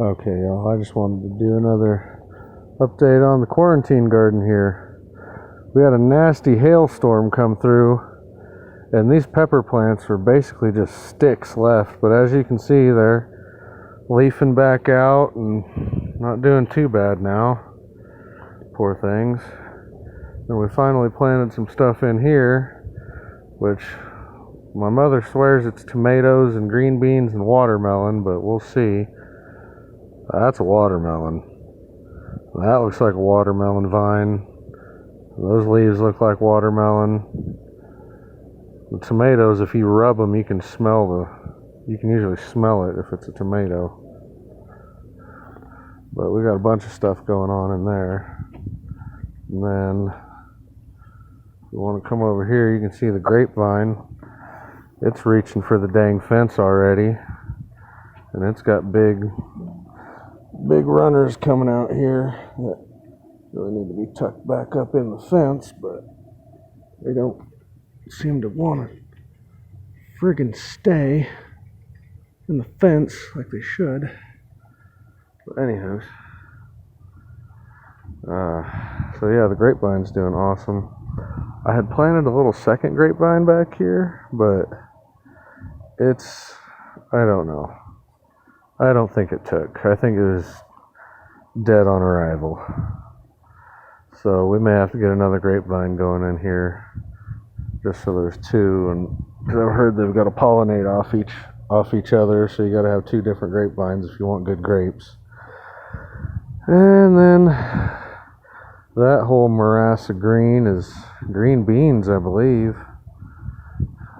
Okay, y'all, I just wanted to do another update on the quarantine garden here. We had a nasty hailstorm come through, and these pepper plants are basically just sticks left, but as you can see, they're leafing back out and not doing too bad now. Poor things. And we finally planted some stuff in here, which my mother swears it's tomatoes and green beans and watermelon, but we'll see. That's a watermelon. That looks like a watermelon vine. Those leaves look like watermelon. The tomatoes, if you rub them, you can usually smell it if it's a tomato. But we got a bunch of stuff going on in there. And then, if you want to come over here, you can see the grapevine. It's reaching for the dang fence already. And it's got big runners coming out here that really need to be tucked back up in the fence, but they don't seem to want to friggin' stay in the fence like they should. But anyhow, so yeah, the grapevine's doing awesome. I had planted a little second grapevine back here, but I don't know. I don't think it took. I think it was dead on arrival. So we may have to get another grapevine going in here, just so there's two. And because I've heard they've got to pollinate off each other, so you got to have two different grapevines if you want good grapes. And then that whole morass of green is green beans, I believe.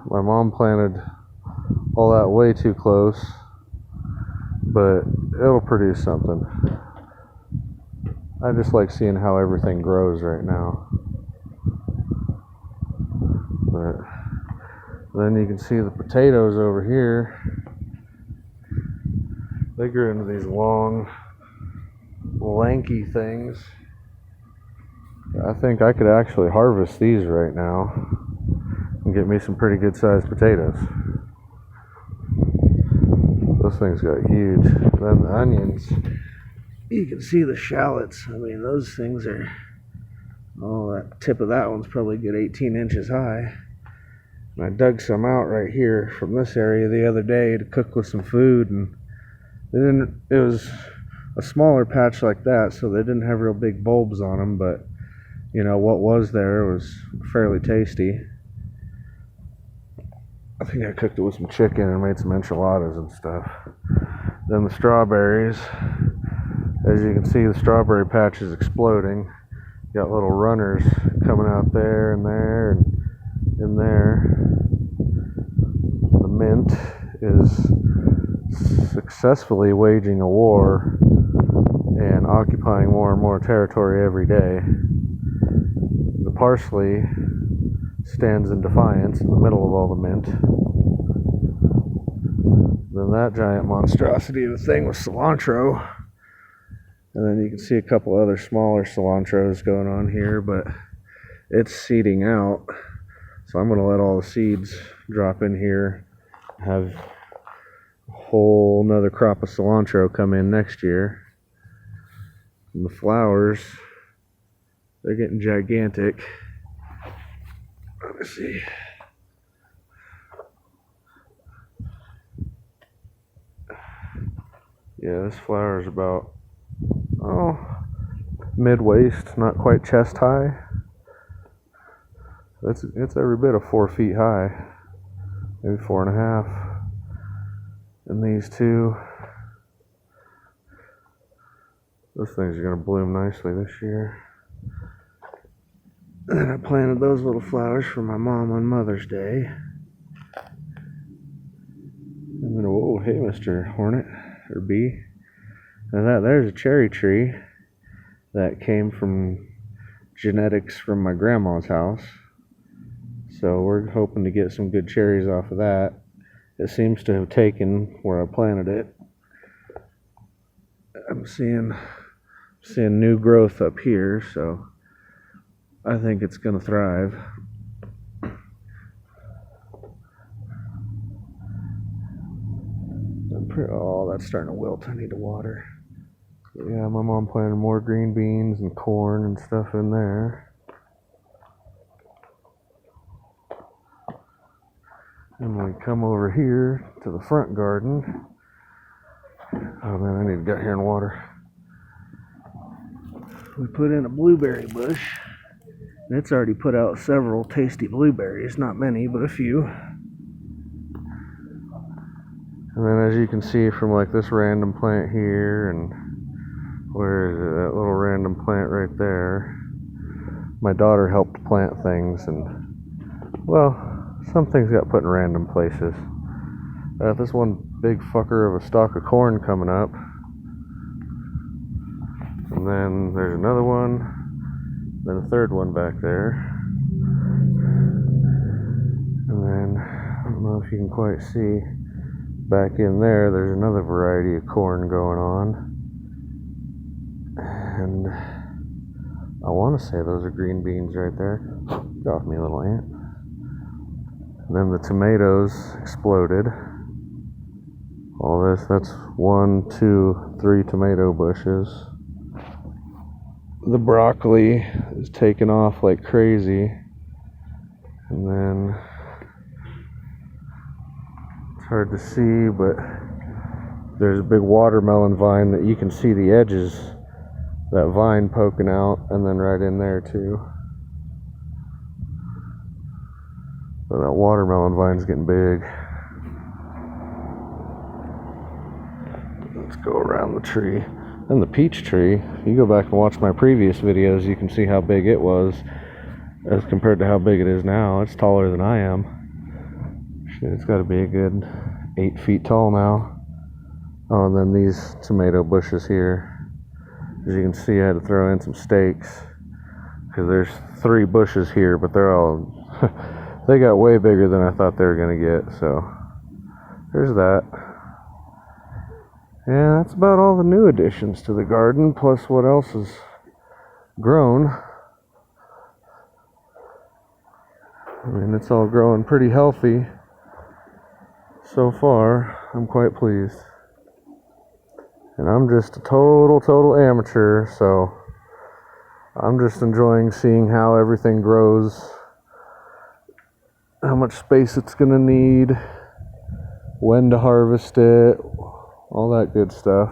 My mom planted all that way too close, but it'll produce something. I just like seeing how everything grows right now. But then you can see the potatoes over here. They grew into these long, lanky things. I think I could actually harvest these right now and get me some pretty good sized potatoes. Those things got huge. Then the onions, you can see the shallots. I mean, those things are, that tip of that one's probably a good 18 inches high. And I dug some out right here from this area the other day to cook with some food, and it was a smaller patch like that, so they didn't have real big bulbs on them, but what was there was fairly tasty. I think I cooked it with some chicken and made some enchiladas and stuff. Then the strawberries, as you can see, the strawberry patch is exploding. Got little runners coming out there and there and in there. The mint is successfully waging a war and occupying more and more territory every day. The parsley stands in defiance in the middle of all the mint. Then that giant monstrosity of a thing was cilantro. And then you can see a couple other smaller cilantros going on here, but it's seeding out. So I'm going to let all the seeds drop in here, have a whole nother crop of cilantro come in next year. And the flowers, they're getting gigantic. Let me see. Yeah, this flower is about, mid-waist, not quite chest high. It's every bit of 4 feet high, maybe 4.5. And these two, those things are going to bloom nicely this year. And I planted those little flowers for my mom on Mother's Day. And then, whoa, hey, Mr. Hornet, or Bee. And there's a cherry tree that came from genetics from my grandma's house. So we're hoping to get some good cherries off of that. It seems to have taken where I planted it. I'm seeing new growth up here, so I think it's going to thrive. Oh, that's it's starting to wilt. I need to water. But yeah, my mom planted more green beans and corn and stuff in there. And we come over here to the front garden. Oh man, I need to get here and water. We put in a blueberry bush. And it's already put out several tasty blueberries. Not many, but a few. And then as you can see from like this random plant here, and where is it, that little random plant right there, my daughter helped plant things, and well, some things got put in random places. This one big fucker of a stalk of corn coming up. And then there's another one. Then a third one back there. And then, I don't know if you can quite see, back in there, there's another variety of corn going on. And I want to say those are green beans right there. Get off me, little ant. And then the tomatoes exploded. All this, that's 1, 2, 3 tomato bushes. The broccoli is taking off like crazy. And then, it's hard to see, but there's a big watermelon vine that you can see the edges, that vine poking out, and then right in there too. So that watermelon vine's getting big. Let's go around the tree. And the peach tree, if you go back and watch my previous videos, you can see how big it was as compared to how big it is now. It's taller than I am. Shit, it's got to be a good 8 feet tall now. Oh, and then these tomato bushes here. As you can see, I had to throw in some stakes because there's 3 bushes here, but they're all they got way bigger than I thought they were gonna get. So there's that. Yeah, that's about all the new additions to the garden, plus what else has grown. I mean, it's all growing pretty healthy so far. I'm quite pleased. And I'm just a total amateur, so I'm just enjoying seeing how everything grows, how much space it's gonna need, when to harvest it, all that good stuff.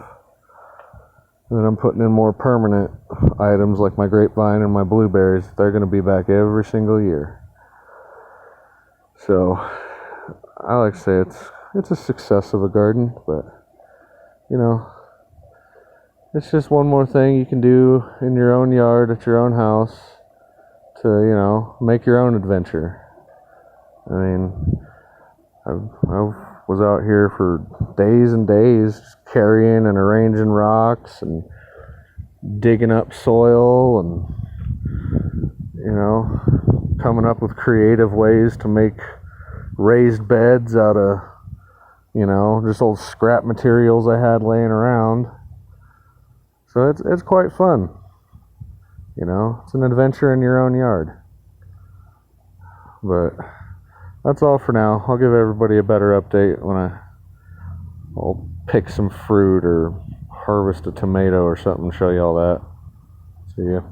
And then I'm putting in more permanent items like my grapevine and my blueberries. They're going to be back every single year. So I like to say it's a success of a garden, but you know, it's just one more thing you can do in your own yard at your own house to, you know, make your own adventure. I mean, I was out here for days and days just carrying and arranging rocks and digging up soil and, you know, coming up with creative ways to make raised beds out of, you know, just old scrap materials I had laying around. So it's quite fun. You know, it's an adventure in your own yard. But that's all for now. I'll give everybody a better update when I'll pick some fruit or harvest a tomato or something, show you all that. See ya.